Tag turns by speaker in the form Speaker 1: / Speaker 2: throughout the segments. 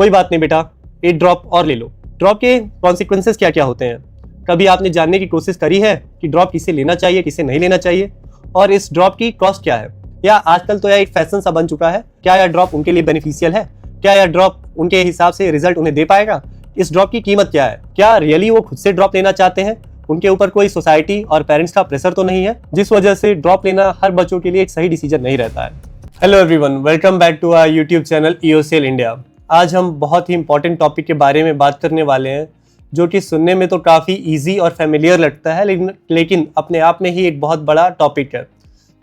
Speaker 1: कोई बात नहीं बेटा, एक ड्रॉप और ले लो। ड्रॉप के कॉन्सिक्वेंसेस क्या क्या होते हैं? कभी आपने जानने की कोशिश करी है कि ड्रॉप किसे लेना चाहिए, किसे नहीं लेना चाहिए, और इस ड्रॉप की कॉस्ट क्या है? या आजकल तो यह एक फैशन सा बन चुका है, क्या यह ड्रॉप उनके लिए बेनिफिशियल है? क्या यह ड्रॉप उनके हिसाब से रिजल्ट उन्हें दे पाएगा? इस ड्रॉप की कीमत क्या है? क्या रियली वो खुद से ड्रॉप लेना चाहते हैं? उनके ऊपर कोई सोसाइटी और पेरेंट्स का प्रेशर तो नहीं है, जिस वजह से ड्रॉप लेना हर बच्चों के लिए एक सही डिसीजन नहीं रहता है। Hello everyone, welcome back to our YouTube channel EOCL India. आज हम बहुत ही इंपॉर्टेंट टॉपिक के बारे में बात करने वाले हैं, जो कि सुनने में तो काफ़ी इजी और फेमिलियर लगता है, लेकिन अपने आप में ही एक बहुत बड़ा टॉपिक है,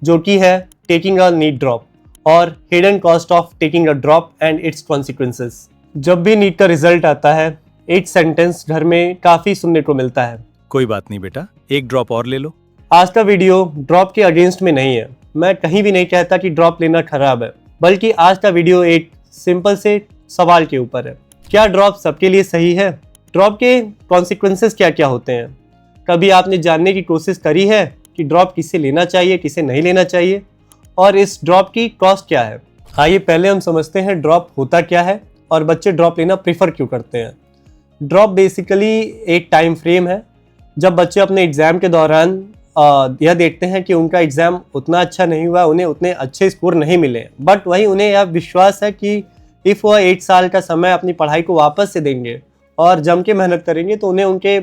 Speaker 1: जो कि है टेकिंग अ नीट ड्रॉप और hidden cost of taking a drop and it's consequences. जब भी नीट का रिजल्ट आता है, एक सेंटेंस घर में काफ़ी सुनने को मिलता है,
Speaker 2: कोई बात नहीं बेटा, एक ड्रॉप और ले लो।
Speaker 1: आज का वीडियो ड्रॉप के अगेंस्ट में नहीं है। मैं कहीं भी नहीं कहता कि ड्रॉप लेना खराब है, बल्कि आज का वीडियो एक सिंपल से सवाल के ऊपर है। क्या ड्रॉप सबके लिए सही है? ड्रॉप के कॉन्सिक्वेंसेस क्या क्या होते हैं? कभी आपने जानने की कोशिश करी है कि ड्रॉप किसे लेना चाहिए, किसे नहीं लेना चाहिए, और इस ड्रॉप की कॉस्ट क्या है? आइए पहले हम समझते हैं ड्रॉप होता क्या है और बच्चे ड्रॉप लेना प्रेफर क्यों करते हैं। ड्रॉप बेसिकली एक टाइम फ्रेम है जब बच्चे अपने एग्ज़ाम के दौरान यह देखते हैं कि उनका एग्ज़ाम उतना अच्छा नहीं हुआ, उन्हें उतने अच्छे स्कोर नहीं मिले, बट वहीं उन्हें यह विश्वास है कि इफ़ वह 8 साल का समय अपनी पढ़ाई को वापस से देंगे और जम के मेहनत करेंगे तो उन्हें उनके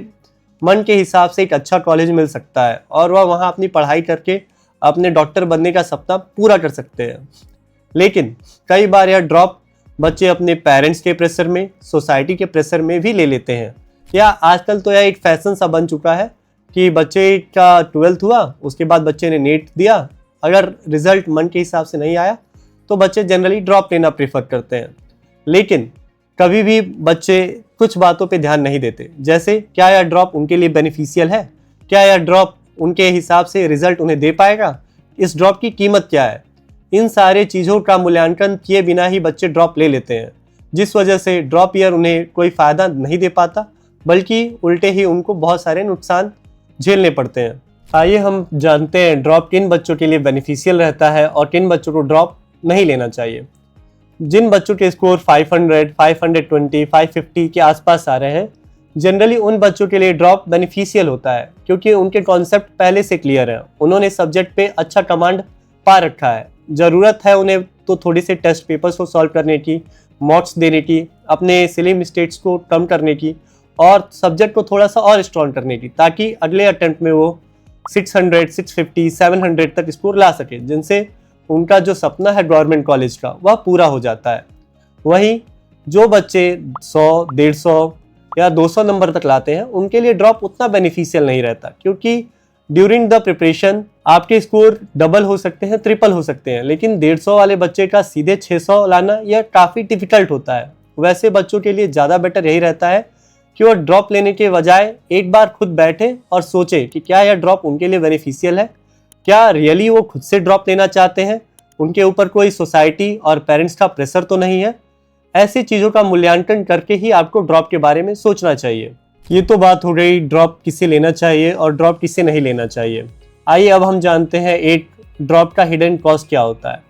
Speaker 1: मन के हिसाब से एक अच्छा कॉलेज मिल सकता है और वह वहाँ अपनी पढ़ाई करके अपने डॉक्टर बनने का सपना पूरा कर सकते हैं। लेकिन कई बार यह ड्रॉप बच्चे अपने पेरेंट्स के प्रेशर में, सोसाइटी के प्रेशर में भी ले लेते हैं, या आजकल तो यह एक फैशन सा बन चुका है कि बच्चे का 12th हुआ, उसके बाद बच्चे ने नेट दिया, अगर रिजल्ट मन के हिसाब से नहीं आया तो बच्चे जनरली ड्रॉप लेना प्रेफर करते हैं। लेकिन कभी भी बच्चे कुछ बातों पे ध्यान नहीं देते, जैसे क्या यह ड्रॉप उनके लिए बेनिफिशियल है? क्या यह ड्रॉप उनके हिसाब से रिजल्ट उन्हें दे पाएगा? इस ड्रॉप की कीमत क्या है? इन सारे चीज़ों का मूल्यांकन किए बिना ही बच्चे ड्रॉप ले लेते हैं, जिस वजह से ड्रॉप ईयर उन्हें कोई फ़ायदा नहीं दे पाता, बल्कि उल्टे ही उनको बहुत सारे नुकसान झेलने पड़ते हैं। आइए हम जानते हैं ड्रॉप किन बच्चों के लिए बेनिफिशियल रहता है और किन बच्चों को ड्रॉप नहीं लेना चाहिए। जिन बच्चों के स्कोर 500, 520, 550 के आसपास आ रहे हैं, जनरली उन बच्चों के लिए ड्रॉप बेनिफिशियल होता है, क्योंकि उनके कॉन्सेप्ट पहले से क्लियर है, उन्होंने सब्जेक्ट पे अच्छा कमांड पा रखा है। ज़रूरत है उन्हें तो थोड़ी से टेस्ट पेपर्स को सॉल्व करने की, मॉक्स देने की, अपने सिली मिस्टेक्स को कम करने की और सब्जेक्ट को थोड़ा सा और स्ट्रॉन्ग करने की, ताकि अगले अटेम्प्ट में वो 600, 650, 700 तक स्कोर ला सके, जिनसे उनका जो सपना है गवर्नमेंट कॉलेज का वह पूरा हो जाता है। वहीं जो बच्चे 100, 150 या 200 नंबर तक लाते हैं, उनके लिए ड्रॉप उतना बेनिफिशियल नहीं रहता, क्योंकि ड्यूरिंग द प्रिपरेशन आपके स्कोर डबल हो सकते हैं, ट्रिपल हो सकते हैं, लेकिन 150 वाले बच्चे का सीधे 600 लाना यह काफ़ी डिफिकल्ट होता है। वैसे बच्चों के लिए ज़्यादा बेटर यही रहता है कि वो ड्रॉप लेने के बजाय एक बार खुद बैठे और सोचे कि क्या यह ड्रॉप उनके लिए बेनिफिशियल है, क्या रियली वो खुद से ड्रॉप लेना चाहते हैं, उनके ऊपर कोई सोसाइटी और पेरेंट्स का प्रेशर तो नहीं है। ऐसी चीज़ों का मूल्यांकन करके ही आपको ड्रॉप के बारे में सोचना चाहिए। ये तो बात हो गई ड्रॉप किसे लेना चाहिए और ड्रॉप किसे नहीं लेना चाहिए। आइए अब हम जानते हैं एक ड्रॉप का हिडन कॉस्ट क्या होता है।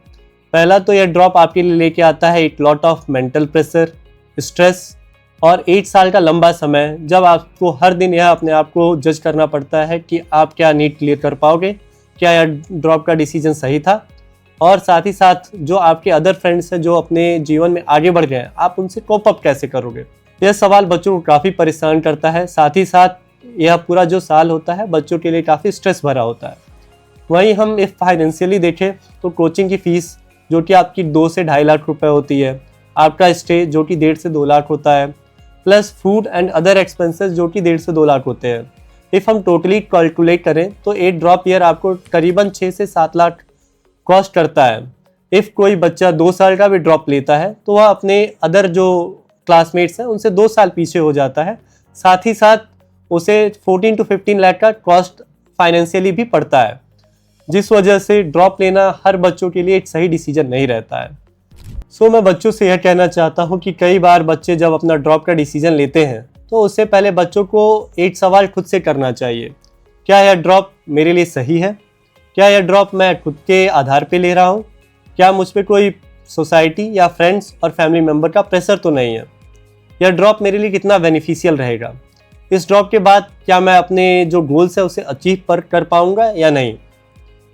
Speaker 1: पहला तो यह ड्रॉप आपके लिए लेके आता है एक lot of mental pressure, stress और 8 साल का लंबा समय, जब आपको हर दिन यह अपने आप को जज करना पड़ता है कि आप क्या नीट क्लियर कर पाओगे, क्या यह ड्रॉप का डिसीजन सही था, और साथ ही साथ जो आपके अदर फ्रेंड्स हैं जो अपने जीवन में आगे बढ़ गए हैं, आप उनसे कोप अप कैसे करोगे। यह सवाल बच्चों को काफ़ी परेशान करता है। साथ ही साथ यह पूरा जो साल होता है बच्चों के लिए काफ़ी स्ट्रेस भरा होता है। वहीं हम इफ फाइनेंशियली देखें तो कोचिंग की फ़ीस जो कि आपकी 2 से 2.5 लाख रुपए होती है, आपका स्टे जो कि 1.5 से 2 लाख होता है, plus food and other expenses जो कि 1.5 से 2 लाख होते हैं। इफ़ हम टोटली कैलकुलेट करें तो एक ड्रॉप ईयर आपको करीबन 6 से 7 लाख कॉस्ट करता है। इफ़ कोई बच्चा 2 साल का भी ड्रॉप लेता है तो वह अपने अदर जो क्लासमेट्स हैं उनसे 2 साल पीछे हो जाता है। साथ ही साथ उसे 14 to 15 लाख का कॉस्ट फाइनेंशियली भी पड़ता है, जिस वजह से ड्रॉप लेना हर बच्चों के लिए एक सही डिसीजन नहीं रहता है। सो मैं बच्चों से यह कहना चाहता हूँ कि कई बार बच्चे जब अपना ड्रॉप का डिसीजन लेते हैं तो उससे पहले बच्चों को एक सवाल खुद से करना चाहिए, क्या यह ड्रॉप मेरे लिए सही है? क्या यह ड्रॉप मैं खुद के आधार पे ले रहा हूँ? क्या मुझ पे कोई सोसाइटी या फ्रेंड्स और फैमिली मेम्बर का प्रेशर तो नहीं है। यह ड्रॉप मेरे लिए कितना बेनिफिशियल रहेगा, इस ड्रॉप के बाद क्या मैं अपने जो गोल्स है उसे अचीव कर पाऊंगा या नहीं।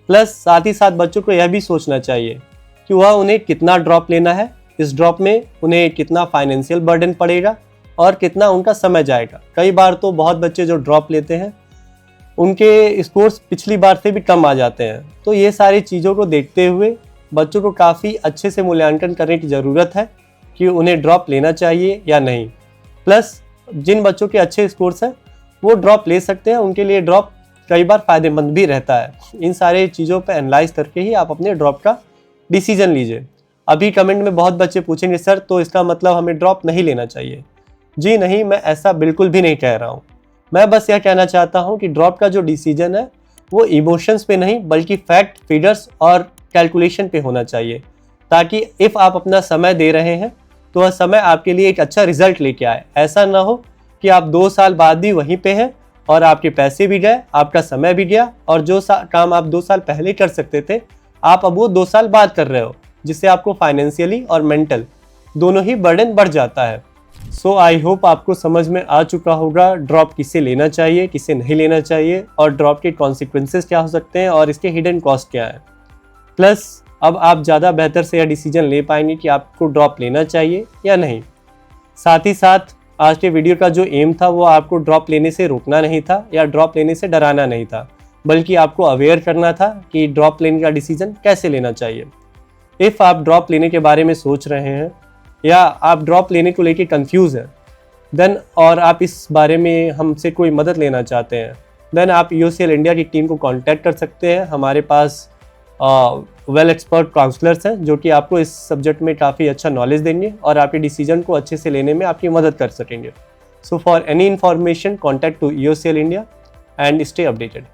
Speaker 1: प्लस साथ ही साथ बच्चों को यह भी सोचना चाहिए कि वह उन्हें कितना ड्रॉप लेना है, इस ड्रॉप में उन्हें कितना फाइनेंशियल बर्डन पड़ेगा और कितना उनका समय जाएगा। कई बार तो बहुत बच्चे जो ड्रॉप लेते हैं उनके स्कोर्स पिछली बार से भी कम आ जाते हैं। तो ये सारी चीज़ों को देखते हुए बच्चों को काफ़ी अच्छे से मूल्यांकन करने की ज़रूरत है कि उन्हें ड्रॉप लेना चाहिए या नहीं। प्लस जिन बच्चों के अच्छे स्कोर्स हैं वो ड्रॉप ले सकते हैं, उनके लिए ड्रॉप कई बार फ़ायदेमंद भी रहता है। इन सारे चीज़ों पर एनालाइज करके ही आप अपने ड्रॉप का डिसीजन लीजिए। अभी कमेंट में बहुत बच्चे पूछेंगे सर तो इसका मतलब हमें ड्रॉप नहीं लेना चाहिए। जी नहीं, मैं ऐसा बिल्कुल भी नहीं कह रहा हूँ। मैं बस यह कहना चाहता हूँ कि ड्रॉप का जो डिसीजन है वो इमोशंस पे नहीं बल्कि फैक्ट, फिगर्स और कैलकुलेशन पे होना चाहिए, ताकि इफ़ आप अपना समय दे रहे हैं तो वह समय आपके लिए एक अच्छा रिजल्ट लेके आए। ऐसा ना हो कि आप 2 साल बाद भी वहीं पे हैं और आपके पैसे भी गए, आपका समय भी गया और जो काम आप 2 साल पहले कर सकते थे आप अब वो 2 साल बाद कर रहे हो, जिससे आपको फाइनेंशियली और मेंटल दोनों ही बर्डन बढ़ जाता है। सो आई होप आपको समझ में आ चुका होगा ड्रॉप किसे लेना चाहिए, किसे नहीं लेना चाहिए और ड्रॉप के कॉन्सिक्वेंसेस क्या हो सकते हैं और इसके हिडन कॉस्ट क्या है। प्लस अब आप ज़्यादा बेहतर से यह डिसीजन ले पाएंगे कि आपको ड्रॉप लेना चाहिए या नहीं। साथ ही साथ आज के वीडियो का जो एम था वो आपको ड्रॉप लेने से रोकना नहीं था या ड्रॉप लेने से डराना नहीं था, बल्कि आपको अवेयर करना था कि ड्रॉप लेने का डिसीजन कैसे लेना चाहिए। इफ़ आप ड्रॉप लेने के बारे में सोच रहे हैं या आप ड्रॉप लेने को लेके कंफ्यूज हैं देन और आप इस बारे में हमसे कोई मदद लेना चाहते हैं देन आप EOCL इंडिया की टीम को कांटेक्ट कर सकते हैं। हमारे पास वेल एक्सपर्ट काउंसलर्स हैं जो कि आपको इस सब्जेक्ट में काफ़ी अच्छा नॉलेज देंगे और आपके डिसीजन को अच्छे से लेने में आपकी मदद कर सकेंगे। So for any information contact to EOCL India and stay updated.